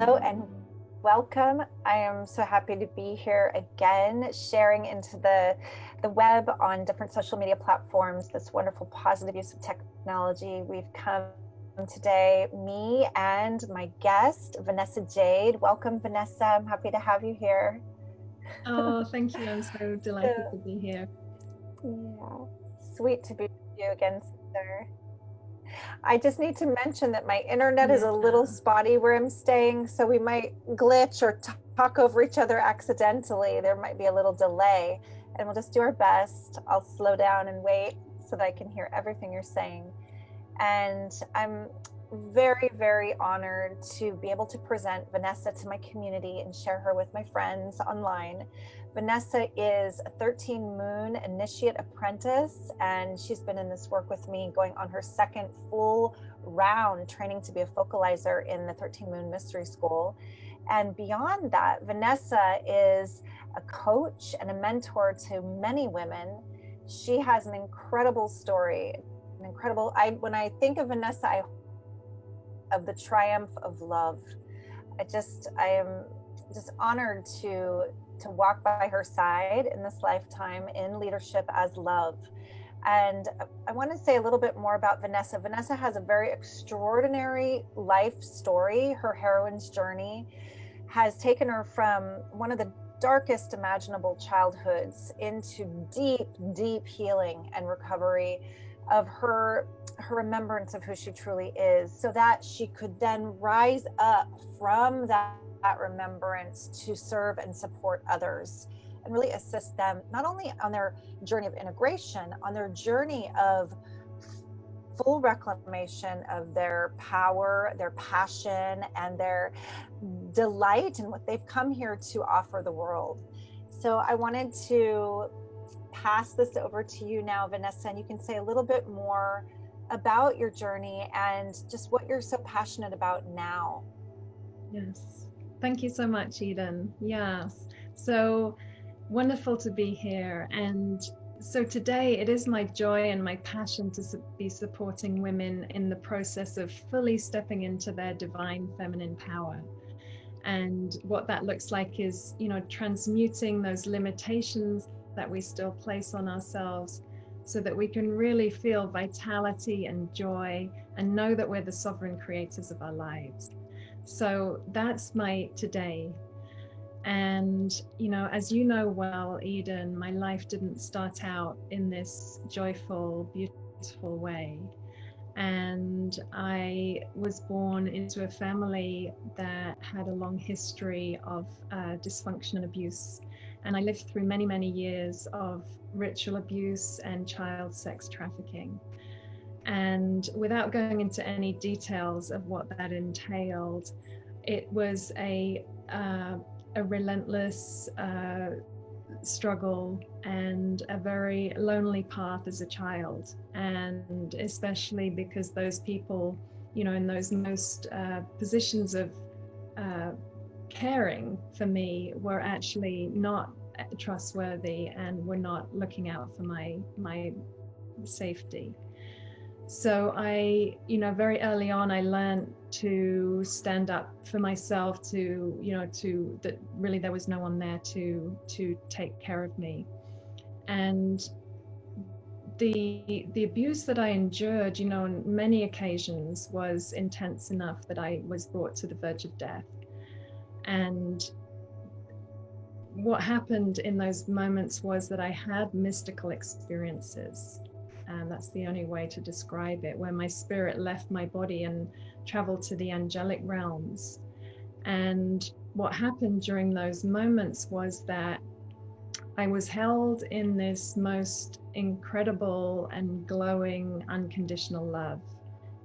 Hello and welcome. I am so happy to be here again, sharing into the web on different social media platforms, this wonderful positive use of technology. We've come today, me and my guest, Vanessa Jade. Welcome, Vanessa. I'm happy to have you here. Oh, thank you. I'm so delighted to be here. Yeah, sweet to be with you again, sister. I just need to mention that my internet is a little spotty where I'm staying, so we might glitch or talk over each other accidentally. There might be a little delay, and we'll just do our best. I'll slow down and wait so that I can hear everything you're saying. And I'm very, very honored to be able to present Vanessa to my community and share her with my friends online. Vanessa is a 13 moon initiate apprentice, and she's been in this work with me going on her second full round training to be a focalizer in the 13 moon mystery school. And beyond that, Vanessa is a coach and a mentor to many women. She has an incredible story, when I think of Vanessa, I of the triumph of love. I am just honored to walk by her side in this lifetime in leadership as love. And I want to say a little bit more about Vanessa. Vanessa has a very extraordinary life story. Her heroine's journey has taken her from one of the darkest imaginable childhoods into deep, deep healing and recovery of her remembrance of who she truly is, so that she could then rise up from that remembrance to serve and support others and really assist them not only on their journey of integration, on their journey of full reclamation of their power, their passion, and their delight in what they've come here to offer the world. So I wanted to pass this over to you now, Vanessa, and you can say a little bit more about your journey and just what you're so passionate about now. Yes. Thank you so much, Eden. Yes. So wonderful to be here. And so today it is my joy and my passion to be supporting women in the process of fully stepping into their divine feminine power. And what that looks like is, transmuting those limitations that we still place on ourselves so that we can really feel vitality and joy and know that we're the sovereign creators of our lives. So that's my today. And, as you know well, Eden, my life didn't start out in this joyful, beautiful way. And I was born into a family that had a long history of dysfunction and abuse. And I lived through many, many years of ritual abuse and child sex trafficking. And without going into any details of what that entailed, it was a relentless struggle and a very lonely path as a child, and especially because those people, in those most positions of caring for me were actually not trustworthy and were not looking out for my safety. So I, very early on, I learned to stand up for myself, that really there was no one there to take care of me. And the abuse that I endured, on many occasions was intense enough that I was brought to the verge of death. And what happened in those moments was that I had mystical experiences. And that's the only way to describe it, where my spirit left my body and traveled to the angelic realms. And what happened during those moments was that I was held in this most incredible and glowing unconditional love.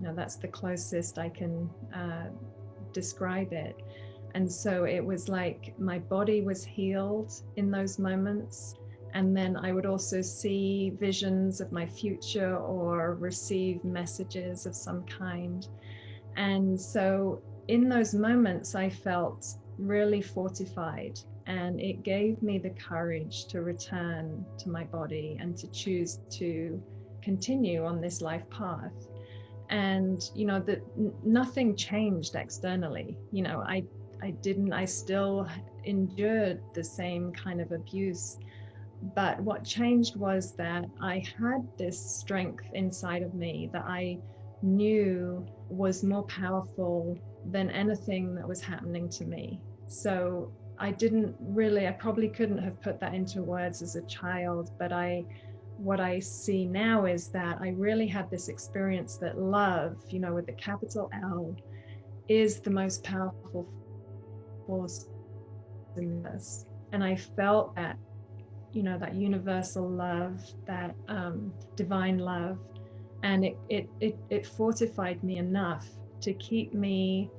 That's the closest I can describe it. And so it was like my body was healed in those moments. And then I would also see visions of my future or receive messages of some kind. And so in those moments, I felt really fortified, and it gave me the courage to return to my body and to choose to continue on this life path. And, that nothing changed externally. I still endured the same kind of abuse. But what changed was that I had this strength inside of me that I knew was more powerful than anything that was happening to me. So I probably couldn't have put that into words as a child, but what I see now is that I really had this experience that love, with the capital L, is the most powerful force in this. And I felt that, that universal love, that divine love, and it fortified me enough to keep me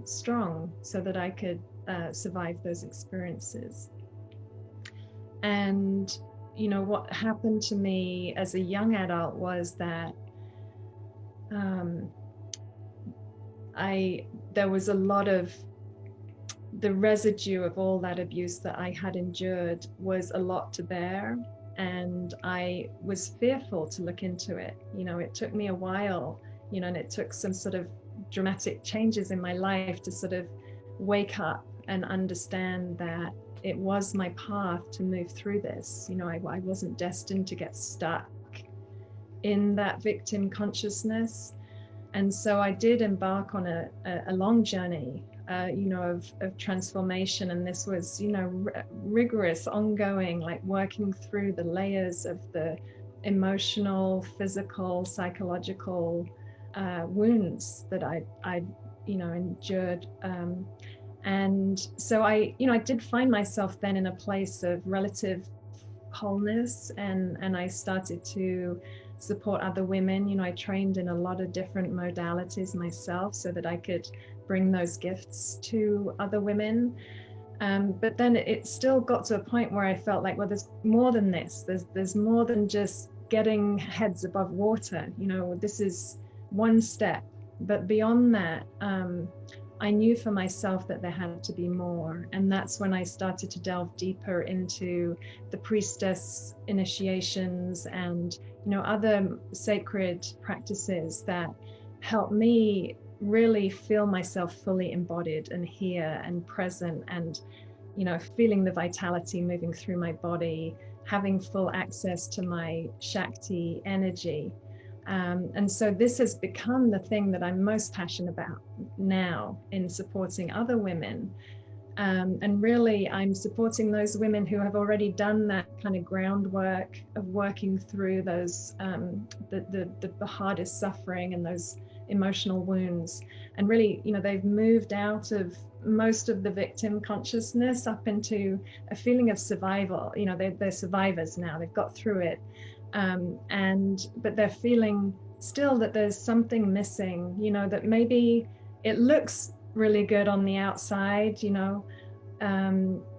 strong so that I could survive those experiences. And what happened to me as a young adult was that there was a lot of the residue of all that abuse that I had endured was a lot to bear, and I was fearful to look into it. It took me a while, and it took some sort of dramatic changes in my life to sort of wake up and understand that it was my path to move through this. I wasn't destined to get stuck in that victim consciousness. And so I did embark on a long journey, of transformation. And this was, rigorous, ongoing, like working through the layers of the emotional, physical, psychological wounds that I endured. And so I did find myself then in a place of relative wholeness, and I started to support other women. I trained in a lot of different modalities myself so that I could bring those gifts to other women. But then it still got to a point where I felt like, well, there's more than this. There's more than just getting heads above water. This is one step. But beyond that, I knew for myself that there had to be more. And that's when I started to delve deeper into the priestess initiations and, other sacred practices that help me really feel myself fully embodied and here and present, and, feeling the vitality moving through my body, having full access to my Shakti energy. And so this has become the thing that I'm most passionate about now in supporting other women. And really, I'm supporting those women who have already done that kind of groundwork of working through those, the hardest suffering and those emotional wounds. And really, they've moved out of most of the victim consciousness up into a feeling of survival. They're survivors now, they've got through it. But they're feeling still that there's something missing, that maybe it looks really good on the outside,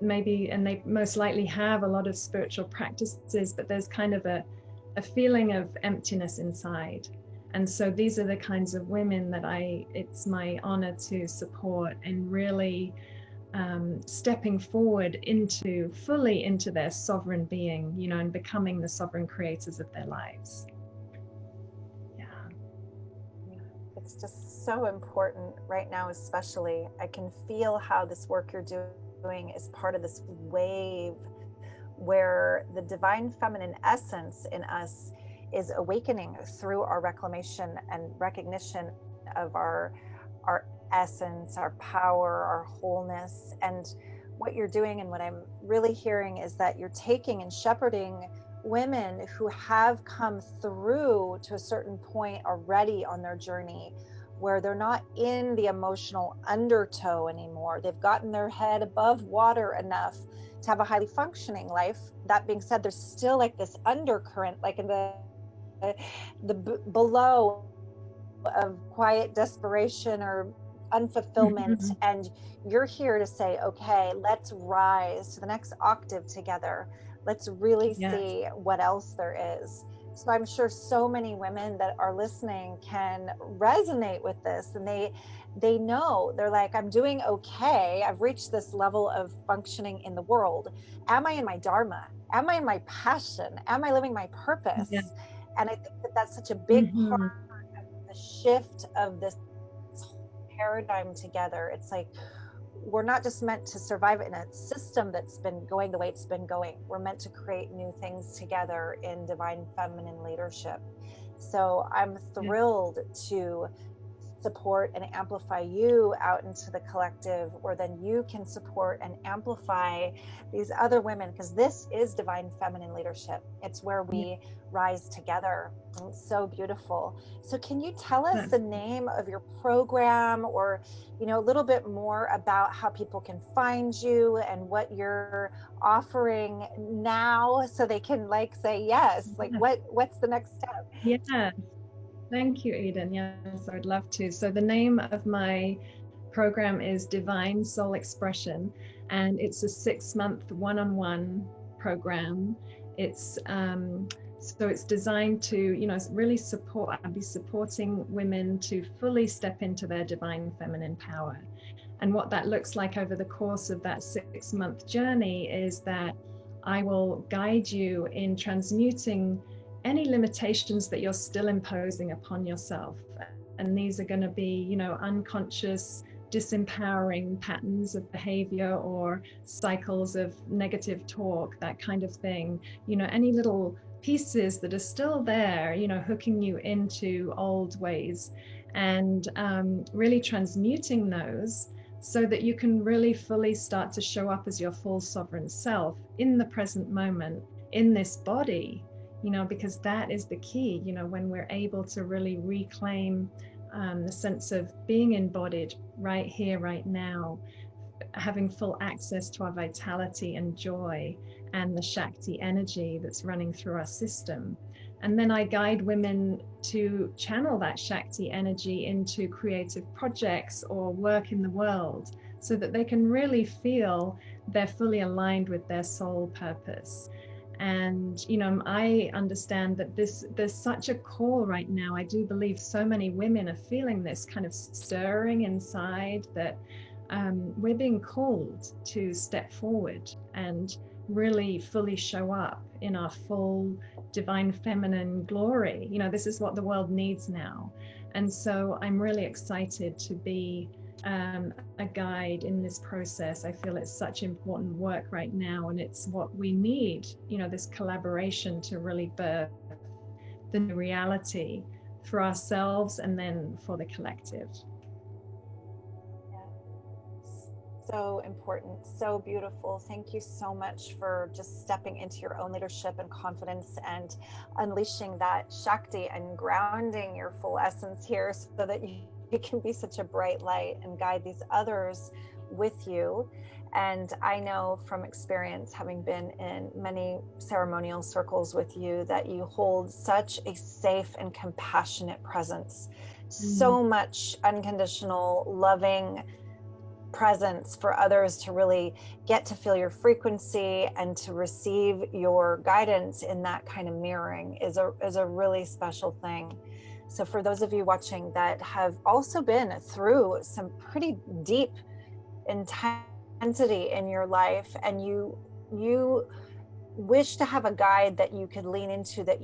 maybe, and they most likely have a lot of spiritual practices, but there's kind of a feeling of emptiness inside. And so these are the kinds of women that it's my honor to support, and really stepping forward fully into their sovereign being, and becoming the sovereign creators of their lives. Yeah. It's just so important right now, especially. I can feel how this work you're doing is part of this wave where the divine feminine essence in us is awakening through our reclamation and recognition of our essence, our power, our wholeness. And what you're doing, and what I'm really hearing, is that you're taking and shepherding women who have come through to a certain point already on their journey, where they're not in the emotional undertow anymore. They've gotten their head above water enough to have a highly functioning life. That being said, there's still like this undercurrent, like in the below of quiet desperation or unfulfillment. Mm-hmm. And you're here to say, okay, let's rise to the next octave together. Let's really see what else there is. So I'm sure so many women that are listening can resonate with this, and they know, they're like, I'm doing okay. I've reached this level of functioning in the world. Am I in my dharma? Am I in my passion? Am I living my purpose? Yeah. And I think that that's such a big Mm-hmm. part of the shift of this paradigm together. It's like, we're not just meant to survive in a system that's been going the way it's been going. We're meant to create new things together in divine feminine leadership. So I'm thrilled to support and amplify you out into the collective, where then you can support and amplify these other women, because this is divine feminine leadership. It's where we rise together. And it's so beautiful. So can you tell us the name of your program, or a little bit more about how people can find you and what you're offering now, so they can say yes, what's the next step? Yeah. Thank you, Eden. Yes, I'd love to. So the name of my program is Divine Soul Expression, and it's a 6-month one-on-one program. It's so it's designed to, really support. I'll be supporting women to fully step into their divine feminine power. And what that looks like over the course of that 6-month journey is that I will guide you in transmuting any limitations that you're still imposing upon yourself. And these are going to be, unconscious, disempowering patterns of behavior or cycles of negative talk, that kind of thing. Any little pieces that are still there, hooking you into old ways, and really transmuting those so that you can really fully start to show up as your full sovereign self in the present moment, in this body. Because that is the key, when we're able to really reclaim the sense of being embodied right here, right now, having full access to our vitality and joy and the Shakti energy that's running through our system. And then I guide women to channel that Shakti energy into creative projects or work in the world, so that they can really feel they're fully aligned with their soul purpose. And I understand that there's such a call right now. I do believe so many women are feeling this kind of stirring inside, that we're being called to step forward and really fully show up in our full divine feminine glory. This is what the world needs now. And so I'm really excited to be a guide in this process. I feel it's such important work right now, and it's what we need, this collaboration to really birth the new reality for ourselves and then for the collective. So important, so beautiful. Thank you so much for just stepping into your own leadership and confidence and unleashing that Shakti and grounding your full essence here, so that you can be such a bright light and guide these others with you. And I know from experience, having been in many ceremonial circles with you, that you hold such a safe and compassionate presence, so much unconditional, loving presence for others to really get to feel your frequency and to receive your guidance in that kind of mirroring is a really special thing. So for those of you watching that have also been through some pretty deep intensity in your life, and you wish to have a guide that you could lean into, that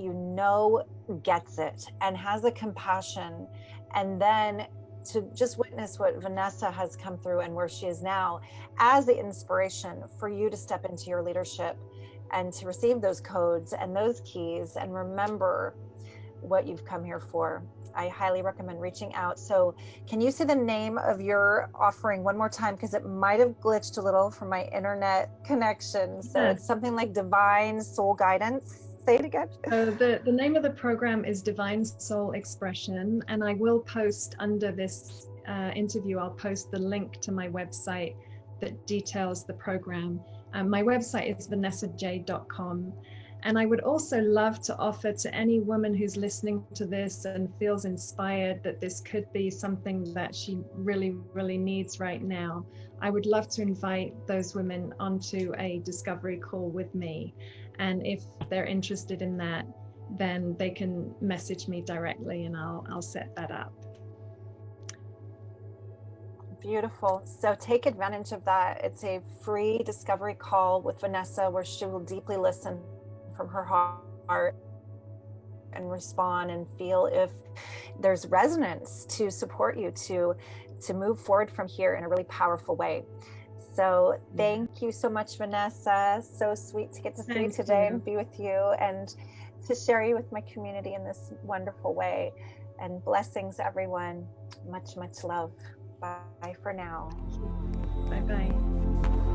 gets it and has a compassion, and then to just witness what Vanessa has come through and where she is now as the inspiration for you to step into your leadership and to receive those codes and those keys and remember what you've come here for. I highly recommend reaching out. So can you say the name of your offering one more time? Because it might have glitched a little from my internet connection. So it's something like Divine Soul Guidance. Say it again. So the name of the program is Divine Soul Expression, and I will post under this interview, I'll post the link to my website that details the program. My website is vanessajade.com. And I would also love to offer to any woman who's listening to this and feels inspired that this could be something that she really, really needs right now. I would love to invite those women onto a discovery call with me. And if they're interested in that, then they can message me directly and I'll set that up. Beautiful. So take advantage of that. It's a free discovery call with Vanessa where she will deeply listen from her heart and respond and feel if there's resonance to support you to to move forward from here in a really powerful way. So thank you so much, Vanessa. So sweet to get to see you today and be with you and to share you with my community in this wonderful way. And blessings, everyone. Much, much love. Bye for now. Bye-bye.